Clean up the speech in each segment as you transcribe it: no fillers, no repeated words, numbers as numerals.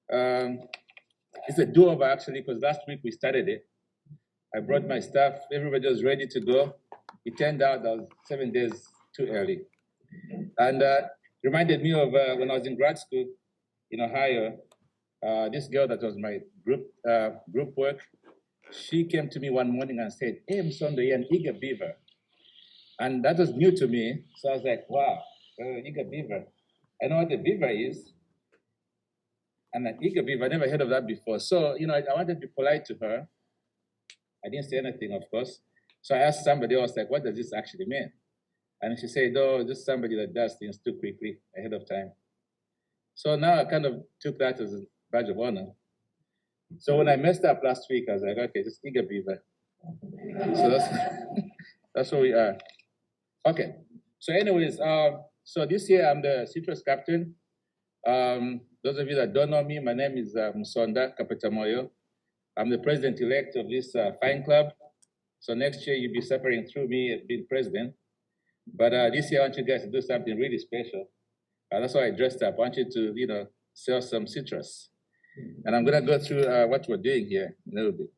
it's a do-over actually, because last week we started it. I brought my stuff, everybody was ready to go. It turned out I was 7 days too early. And reminded me of when I was in grad school in Ohio, this girl that was my group work, she came to me one morning and said, "Hey, Musonda, you're an eager beaver." And that was new to me. So I was like, wow, eager beaver. I know what a beaver is. And an eager beaver, I never heard of that before. So, I wanted to be polite to her. I didn't say anything, of course. So I asked somebody else, like, what does this actually mean? And she said, oh, just somebody that does things too quickly, ahead of time. So now I kind of took that as a badge of honor. So when I messed up last week, I was like, okay, just eager beaver. So that's what we are. Okay. So anyways, so this year I'm the citrus captain. Those of you that don't know me, my name is Musonda Kapatamoyo. I'm the president-elect of this fine club. So next year you'll be suffering through me as being president. But this year I want you guys to do something really special. That's why I dressed up. I want you to, sell some citrus. And I'm gonna go through what we're doing here a little bit.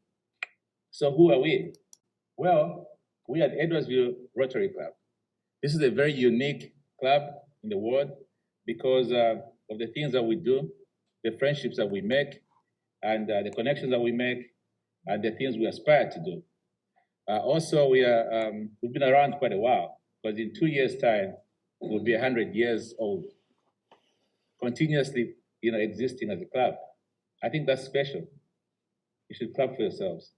So who are we? Well, we are the Edwardsville Rotary Club. This is a very unique club in the world because of the things that we do, the friendships that we make, and the connections that we make, and the things we aspire to do. Also, we've been around quite a while, because in 2 years' time, we'll be 100 years old, continuously, existing as a club. I think that's special. You should clap for yourselves.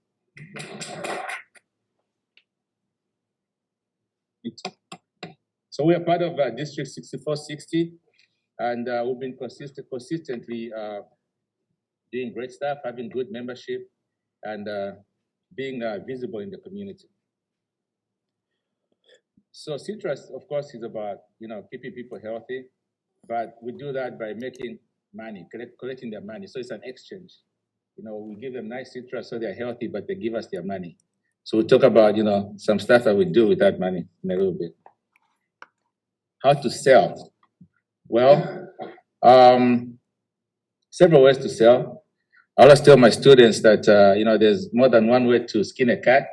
So we are part of District 6460, and we've been consistently doing great stuff, having good membership, and being visible in the community. So citrus, of course, is about keeping people healthy, but we do that by making money, collecting their money. So it's an exchange. We give them nice citrus so they're healthy, but they give us their money. So we'll talk about some stuff that we do with that money in a little bit. How to sell? Well, several ways to sell. I always tell my students that there's more than one way to skin a cat.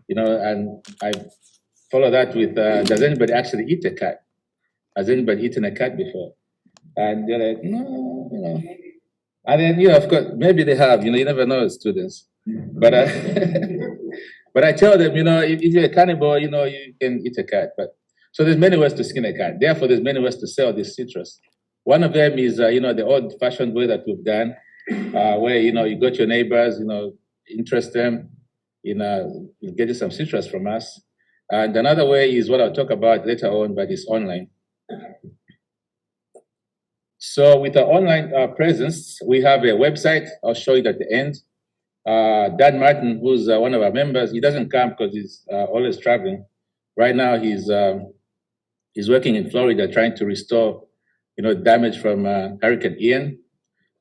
And I follow that with does anybody actually eat a cat? Has anybody eaten a cat before? And they're like, no, And then, of course, maybe they have. You never know as students. But but I tell them, if you're a cannibal, you can eat a cat. But so there's many ways to skin a cat. Therefore, there's many ways to sell this citrus. One of them is, the old-fashioned way that we've done, where you go to your neighbors, interest them, you get some citrus from us. And another way is what I'll talk about later on, but it's online. So with our online presence, we have a website. I'll show it at the end. Dan Martin, who's one of our members, he doesn't come because he's always traveling. Right now, he's working in Florida trying to restore, damage from Hurricane Ian.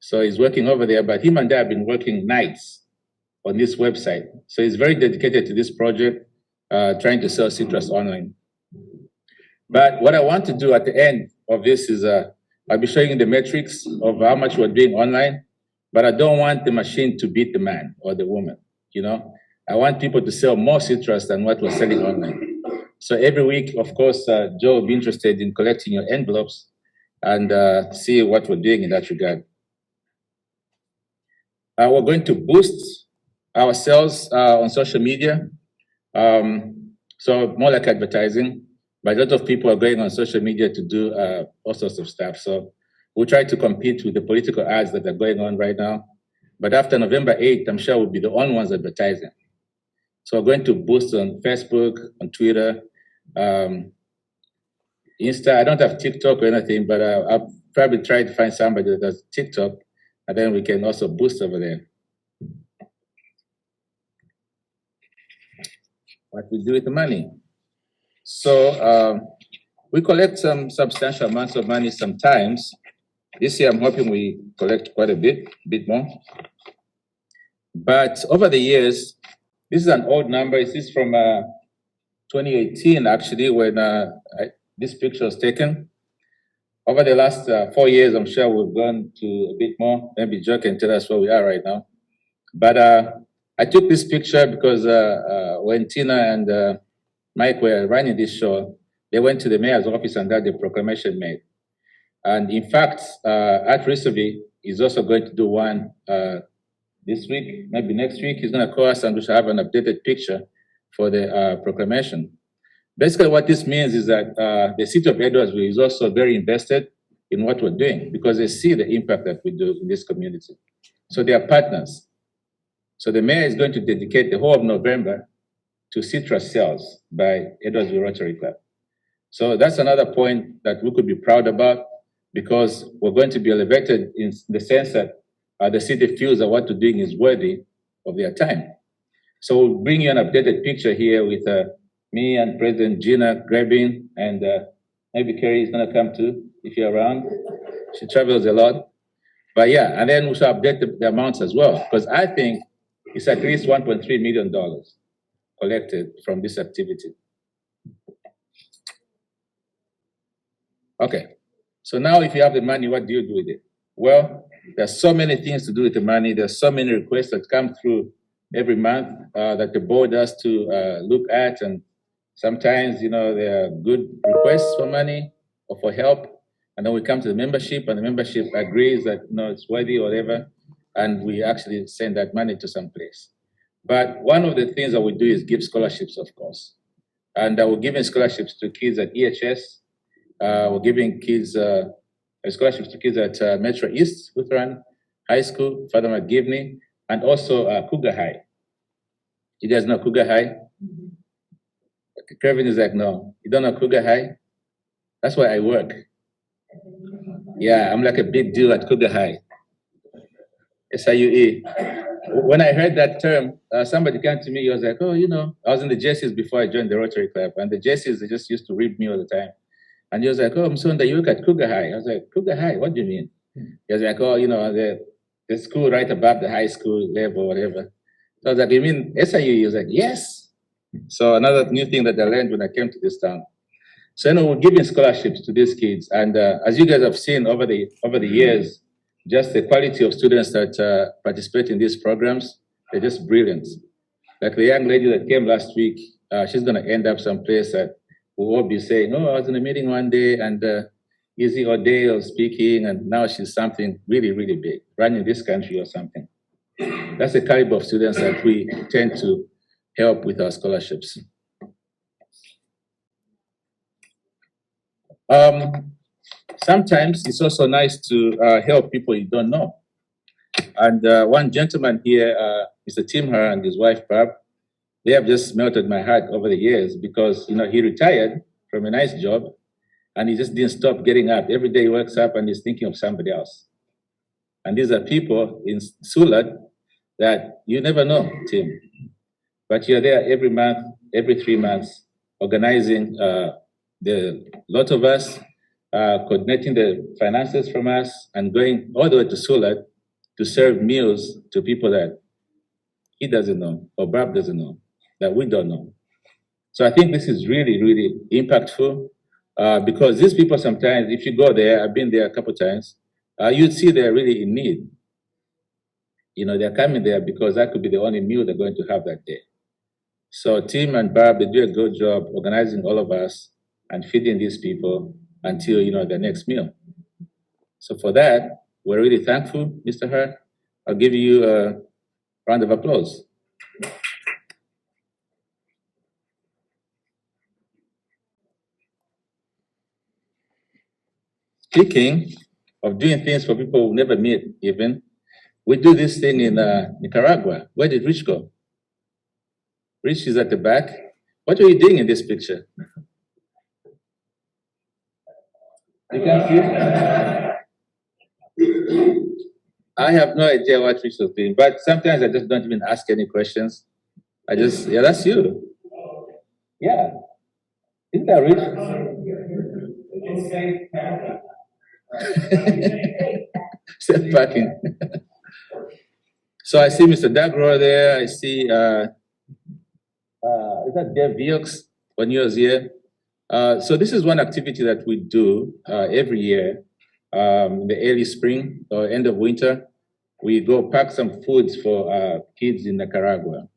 So he's working over there, but him and I have been working nights on this website. So he's very dedicated to this project, trying to sell citrus online. But what I want to do at the end of this is I'll be showing you the metrics of how much we're doing online, but I don't want the machine to beat the man or the woman, I want people to sell more citrus than what we're selling online. So every week, of course, Joe will be interested in collecting your envelopes and see what we're doing in that regard. We're going to boost our sales on social media. So more like advertising, but a lot of people are going on social media to do all sorts of stuff. So we'll try to compete with the political ads that are going on right now. But after November 8th, I'm sure we'll be the only ones advertising. So we're going to boost on Facebook, on Twitter, Insta. I don't have TikTok or anything, but I'll probably try to find somebody that does TikTok, and then we can also boost over there. What we do with the money. So we collect some substantial amounts of money sometimes. This year, I'm hoping we collect quite a bit more. But over the years, this is an old number. This is from 2018, actually, when this picture was taken. over the last 4 years, I'm sure we've gone to a bit more. Maybe Joe can tell us where we are right now. But I took this picture because when Tina and Mike were running this show, they went to the mayor's office and had the proclamation made. And in fact, Art Risovi is also going to do one this week, maybe next week. He's going to call us and we shall have an updated picture for the proclamation. Basically, what this means is that the city of Edwardsville is also very invested in what we're doing because they see the impact that we do in this community. So they are partners. So the mayor is going to dedicate the whole of November to citrus sales by Edwardsville Rotary Club. So that's another point that we could be proud about because we're going to be elevated in the sense that the city feels that what we're doing is worthy of their time. So we'll bring you an updated picture here with me and President Gina Grebin, and maybe Kerry is going to come too if you're around. She travels a lot. But yeah, and then we shall update the amounts as well, because I think it's at least $1.3 million collected from this activity. Okay, so now if you have the money, what do you do with it? Well, there's so many things to do with the money. There's so many requests that come through every month that the board has to look at, and sometimes, you know, there are good requests for money or for help, and then we come to the membership, and the membership agrees that, you know, it's worthy or whatever, and we actually send that money to some place. But one of the things that we do is give scholarships, of course, and we're giving scholarships to kids at EHS. We're giving kids scholarships to kids at Metro East Lutheran High School, Father McGivney, and also Cougar High. You guys know Cougar High? Kevin is like, no, you don't know Cougar High? That's where I work. Yeah, I'm like a big deal at Cougar High. SIUE. When I heard that term, somebody came to me, he was like, oh, you know, I was in the JCs before I joined the Rotary Club, and the JCs, they just used to rib me all the time. And he was like, oh, Musonda, you work at Cougar High. I was like, Cougar High, what do you mean? He was like, oh, you know, the school right above the high school level or whatever. So I was like, you mean SIU? He was like, yes. So another new thing that I learned when I came to this town. So, you know, we're giving scholarships to these kids. And as you guys have seen over the years, just the quality of students that participate in these programs, they're just brilliant. Like the young lady that came last week, she's going to end up someplace that we'll all be saying, oh, I was in a meeting one day and Izzy O'Day was speaking, and now she's something really, really big, running this country or something. That's the caliber of students that we tend to help with our scholarships. Sometimes it's also nice to help people you don't know. And one gentleman here, Mr. Timher and his wife, Barb, they have just melted my heart over the years because, you know, he retired from a nice job and he just didn't stop getting up. Every day he wakes up and he's thinking of somebody else. And these are people in Sulat that you never know, Tim. But you're there every month, every 3 months, organizing the lot of us, coordinating the finances from us, and going all the way to Sulat to serve meals to people that he doesn't know, or Bob doesn't know, that we don't know. So I think this is really, really impactful because these people sometimes, if you go there, I've been there a couple of times, you'd see they're really in need. You know, they're coming there because that could be the only meal they're going to have that day. So Tim and Barb, they do a good job organizing all of us and feeding these people until, you know, their next meal. So for that, we're really thankful, Mr. Hart. I'll give you a round of applause. Speaking of doing things for people who never meet even, we do this thing in Nicaragua. Where did Rich go? Rich is at the back. What are you doing in this picture? You can see? I have no idea what Rich was doing, but sometimes I just don't even ask any questions. I just, yeah, that's you. Yeah. Isn't that Rich? Safe parking. So I see Mr. Dagro there. I see, is that Dave Viox when he was here? So this is one activity that we do every year in the early spring or end of winter. We go pack some foods for kids in Nicaragua.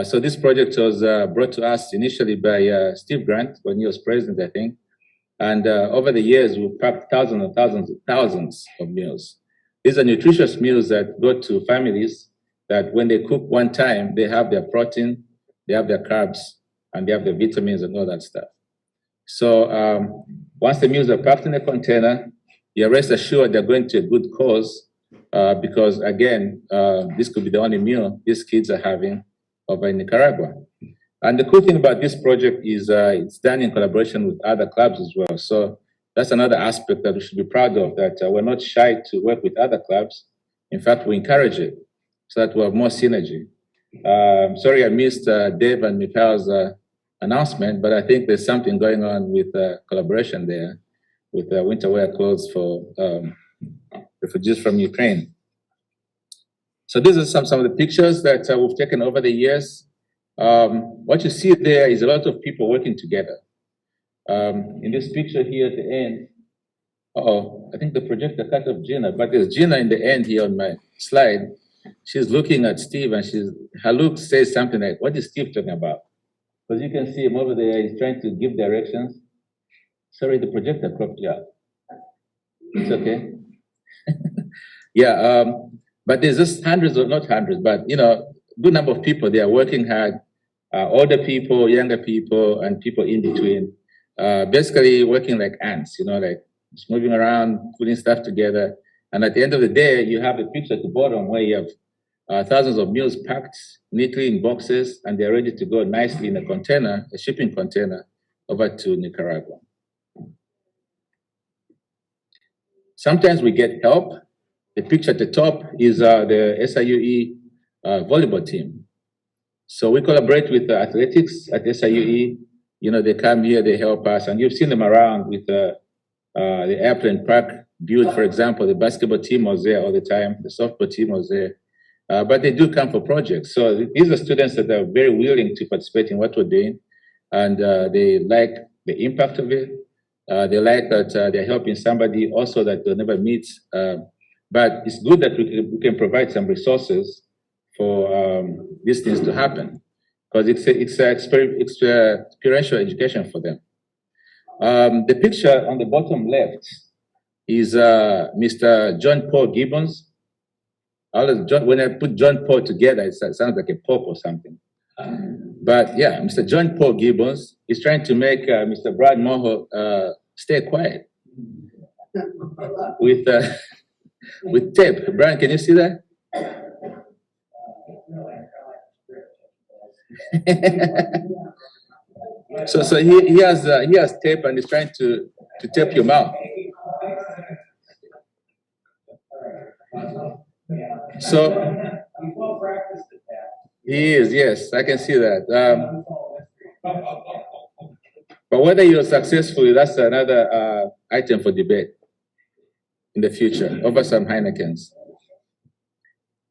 So this project was brought to us initially by Steve Grant when he was president, I think. And over the years, we've packed thousands and thousands of meals. These are nutritious meals that go to families that when they cook one time, they have their protein, they have their carbs, and they have the vitamins and all that stuff. So once the meals are packed in a container, you're rest assured they're going to a good cause because, again, this could be the only meal these kids are having over in Nicaragua. And the cool thing about this project is it's done in collaboration with other clubs as well. So that's another aspect that we should be proud of, that we're not shy to work with other clubs. In fact, we encourage it so that we have more synergy. Sorry I missed Dave and Mikhail's announcement, but I think there's something going on with collaboration there with winter wear clothes for refugees from Ukraine. So these are some of the pictures that we've taken over the years. What you see there is a lot of people working together. In this picture here at the end, I think the projector cut off Gina, but there's Gina in the end here on my slide. She's looking at Steve and her look says something like, what is Steve talking about? Because you can see him over there, he's trying to give directions. Sorry, the projector cropped you out. It's okay. Yeah, but there's just hundreds, or not hundreds, but good number of people. They are working hard, older people, younger people, and people in between. Basically working like ants, like just moving around, putting stuff together. And at the end of the day, you have a picture at the bottom where you have thousands of meals packed neatly in boxes, and they're ready to go nicely in a container, a shipping container, over to Nicaragua. Sometimes we get help. The picture at the top is the SIUE volleyball team. So we collaborate with athletics at SIUE. They come here, they help us, and you've seen them around with the airplane park built, for example. The basketball team was there all the time, the softball team was there, but they do come for projects. So these are students that are very willing to participate in what we're doing, and they like the impact of it. They like that they're helping somebody also that they'll never meet. But it's good that we can provide some resources for these things to happen, because it's experiential education for them. The picture on the bottom left is Mr. John Paul Gibbons. When I put John Paul together, it sounds like a pope or something. But yeah, Mr. John Paul Gibbons is trying to make Mr. Brad Moho stay quiet with tape. Brian, can you see that? So he has tape and he's trying to tape your mouth. So he is, yes, I can see that. But whether you're successful, that's another item for debate in the future over some Heinekens.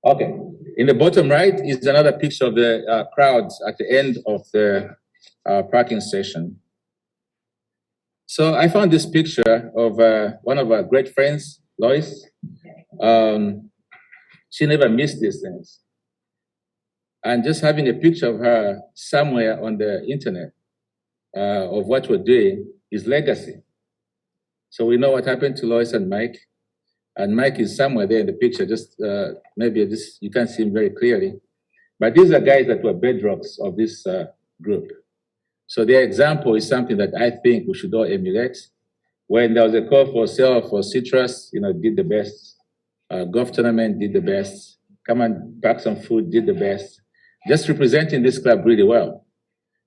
Okay, in the bottom right is another picture of the crowds at the end of the parking station. So I found this picture of one of our great friends, Lois. She never missed these things. And just having a picture of her somewhere on the internet of what we're doing is legacy. So we know what happened to Lois and Mike. And Mike is somewhere there in the picture, just maybe you can't see him very clearly. But these are guys that were bedrocks of this group. So their example is something that I think we should all emulate. When there was a call for sale for citrus, did the best. Golf tournament did the best. Come and pack some food, did the best. Just representing this club really well.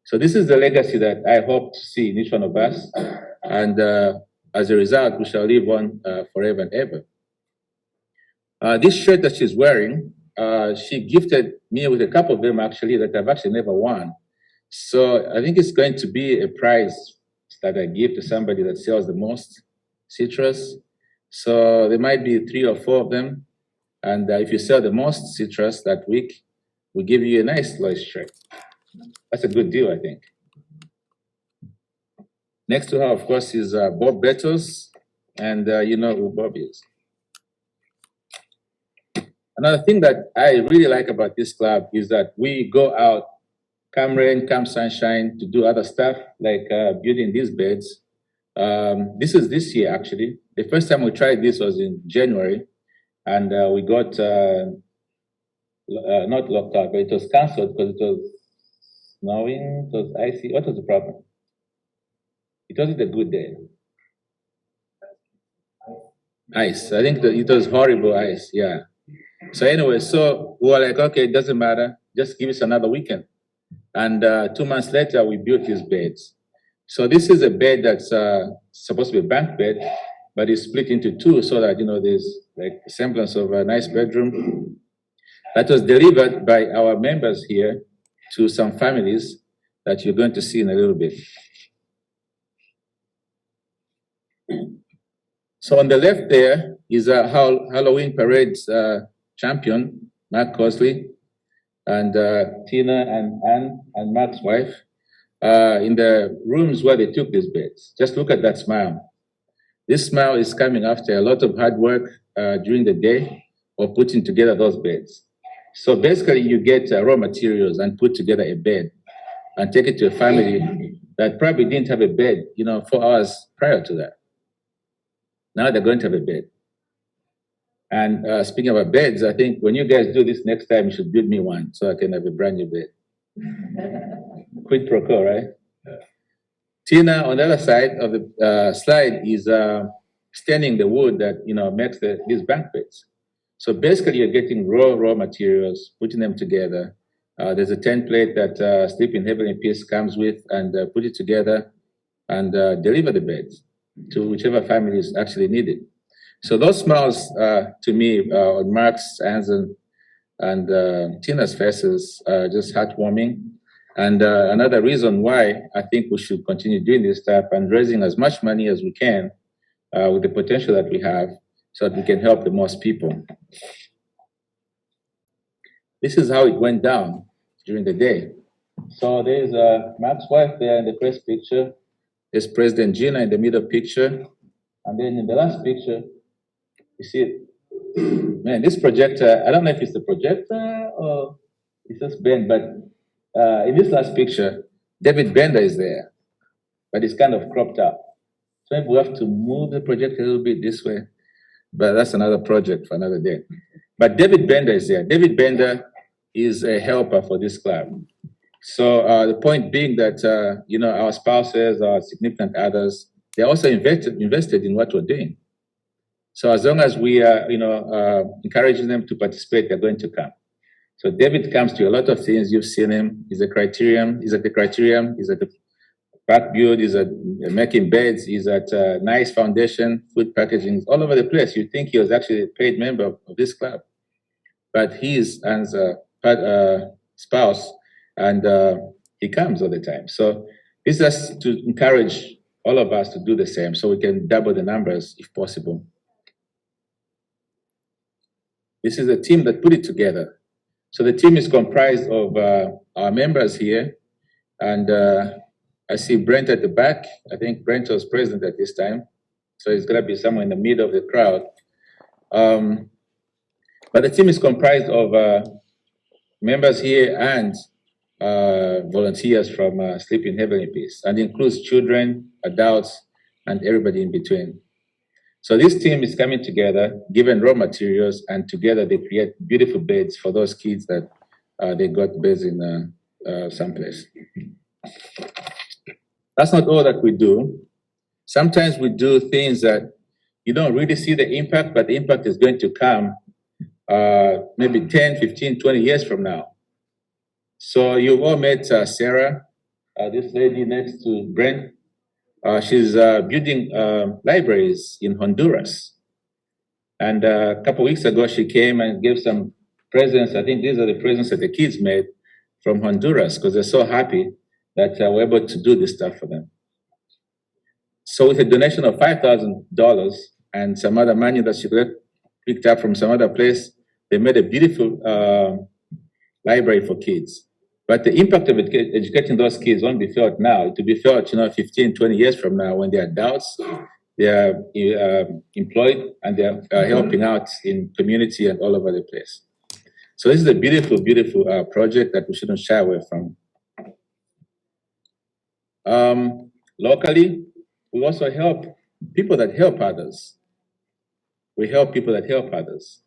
So this is the legacy that I hope to see in each one of us. And as a result, we shall live on forever and ever. This shirt that she's wearing, she gifted me with a couple of them actually that I've actually never won. So I think it's going to be a prize that I give to somebody that sells the most citrus. So there might be 3 or 4 of them. And if you sell the most citrus that week, we give you a nice Lois shirt. That's a good deal, I think. Next to her, of course, is Bob Betos, and you know who Bob is. Another thing that I really like about this club is that we go out, come rain, come sunshine, to do other stuff like building these beds. This is this year, actually. The first time we tried this was in January, and we got not locked out, but it was cancelled because it was snowing, it was icy. What was the problem? It wasn't a good day. Ice. I think that it was horrible ice, yeah. So anyway, so we were like, okay, it doesn't matter. Just give us another weekend. And 2 months later, we built these beds. So this is a bed that's supposed to be a bunk bed, but it's split into two so that, you know, there's like a semblance of a nice bedroom. That was delivered by our members here to some families that you're going to see in a little bit. So on the left there is a Halloween parades champion, Mark Cosley, and Tina and Anne and Mark's wife in the rooms where they took these beds. Just look at that smile. This smile is coming after a lot of hard work during the day of putting together those beds. So basically you get raw materials and put together a bed and take it to a family that probably didn't have a bed, you know, 4 hours prior to that. Now they're going to have a bed. And speaking about beds, I think when you guys do this next time, you should build me one so I can have a brand new bed. Quid pro quo, right? Yeah. Tina, on the other side of the slide, is standing the wood that, you know, makes these bunk beds. So basically, you're getting raw materials, putting them together. There's a template that Sleep in Heavenly Peace comes with, and put it together and deliver the beds to whichever families actually need it. So those smiles, to me, on Mark's, Anne's, and Tina's faces are just heartwarming. And another reason why I think we should continue doing this stuff and raising as much money as we can with the potential that we have so that we can help the most people. This is how it went down during the day. So there's Mark's wife there in the first picture. There's President Gina in the middle picture. And then in the last picture, you see it. Man, this projector, I don't know if it's the projector or it's just Ben, but in this last picture, David Bender is there, but it's kind of cropped up. So maybe we have to move the projector a little bit this way, but that's another project for another day. But David Bender is there. David Bender is a helper for this club. So the point being that, you know, our spouses, our significant others, they're also invested in what we're doing. So as long as we are, you know, encouraging them to participate, they're going to come. So David comes to a lot of things. You've seen him. He's a criterium. He's at the criterium. He's at the back build. He's at making beds. He's at nice foundation, food packaging, all over the place. You'd think he was actually a paid member of this club, but he is Anne's spouse, and he comes all the time. So it's just to encourage all of us to do the same, so we can double the numbers if possible. This is a team that put it together. So the team is comprised of our members here, and I see Brent at the back. I think Brent was president at this time, so he's gonna be somewhere in the middle of the crowd. But the team is comprised of members here and volunteers from Sleep in Heavenly Peace, and includes children, adults, and everybody in between. So this team is coming together, given raw materials, and together they create beautiful beds for those kids that they got beds in someplace. That's not all that we do. Sometimes we do things that you don't really see the impact, but the impact is going to come maybe 10, 15, 20 years from now. So you've all met Sarah, this lady next to Brent. She's building libraries in Honduras. And a couple weeks ago, she came and gave some presents. I think these are the presents that the kids made from Honduras because they're so happy that we're able to do this stuff for them. So with a donation of $5,000 and some other money that she picked up from some other place, they made a beautiful library for kids. But the impact of educating those kids won't be felt now. It will be felt, 15, 20 years from now when they're adults, they are employed, and they're helping out in community and all over the place. So this is a beautiful, beautiful project that we shouldn't shy away from. Locally, we also help people that help others. We help people that help others.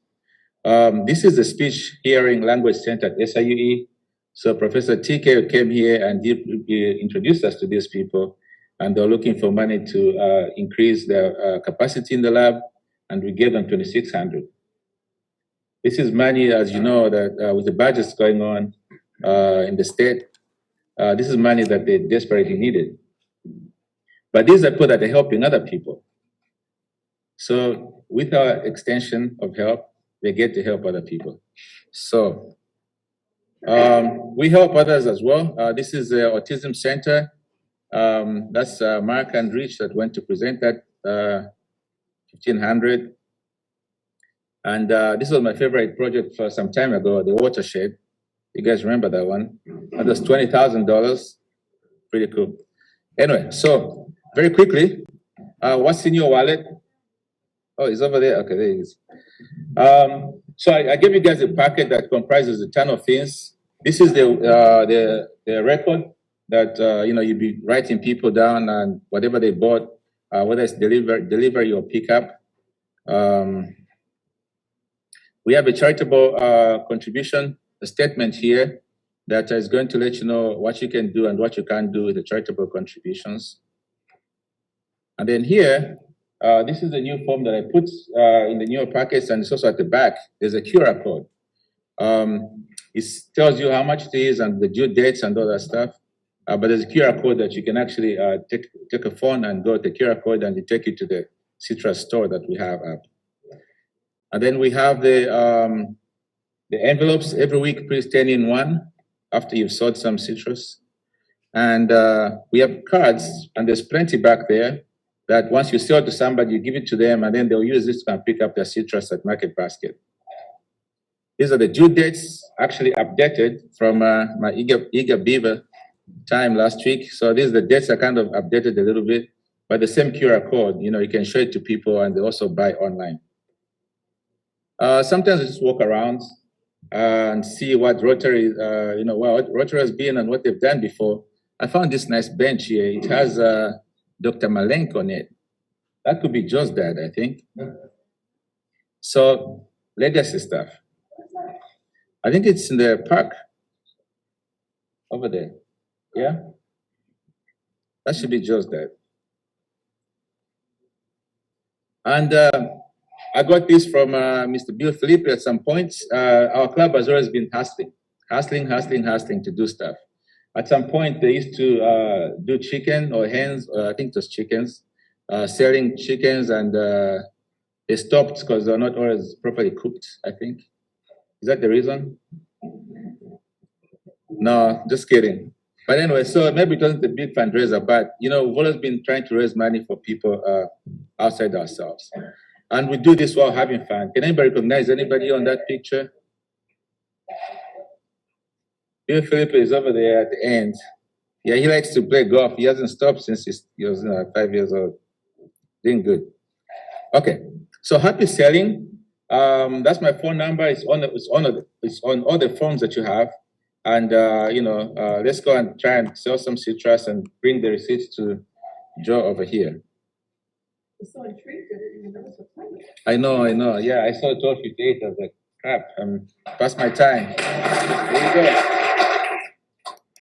This is the Speech Hearing Language Center at SIUE. So Professor TK came here and he introduced us to these people, and they're looking for money to increase their capacity in the lab, and we gave them $2,600. This is money, as you know, that with the budgets going on in the state, this is money that they desperately needed. But these are people that are helping other people. So with our extension of help, they get to help other people. So we help others as well. This is the Autism Center. That's Mark and Rich that went to present at 1500. And this was my favorite project for some time ago, the watershed. You guys remember that one? That was $20,000. Pretty cool. Anyway, so very quickly, what's in your wallet? Oh, it's over there. Okay, there it is. So I gave you guys a packet that comprises a ton of things. This is the record that you'll be writing people down and whatever they bought, whether it's delivery or pickup. We have a charitable contribution statement here that is going to let you know what you can do and what you can't do with the charitable contributions. And then here, this is the new form that I put in the newer packets, and it's also at the back. There's a QR code. It tells you how much it is and the due dates and all that stuff. But there's a QR code that you can actually take a phone and go to the QR code, and it take you to the citrus store that we have up. And then we have the envelopes. Every week, please turn in one after you've sold some citrus. And we have cards, and there's plenty back there that once you sell to somebody, you give it to them, and then they'll use this to pick up their citrus at Market Basket. These are the due dates, actually updated from my Eager Beaver time last week. So these are the dates are kind of updated a little bit, but the same QR code, you can show it to people, and they also buy online. Sometimes I just walk around and see what Rotary, what Rotary has been and what they've done before. I found this nice bench here. It has Dr. Malenko on it. That could be Joe's dad, I think. So legacy stuff. I think it's in the park over there. Yeah? That should be Joe's dad. And I got this from Mr. Bill Felipe at some point. Our club has always been hustling to do stuff. At some point, they used to do chicken or hens, or I think it was chickens, selling chickens, and they stopped because they're not always properly cooked, I think. Is that the reason? No, just kidding. But anyway, so maybe it wasn't a big fundraiser, but we've always been trying to raise money for people outside ourselves. And we do this while having fun. Can anybody recognize anybody on that picture? Bill Felipe is over there at the end. Yeah, he likes to play golf. He hasn't stopped since he was 5 years old. Doing good. Okay, so happy selling. That's my phone number. It's on all the forms that you have. And let's go and try and sell some citrus and bring the receipts to Joe over here. I'm so intrigued. I didn't even know it was a plan. I know. Yeah, I saw 12:58. I was like, crap, past my time. There you go.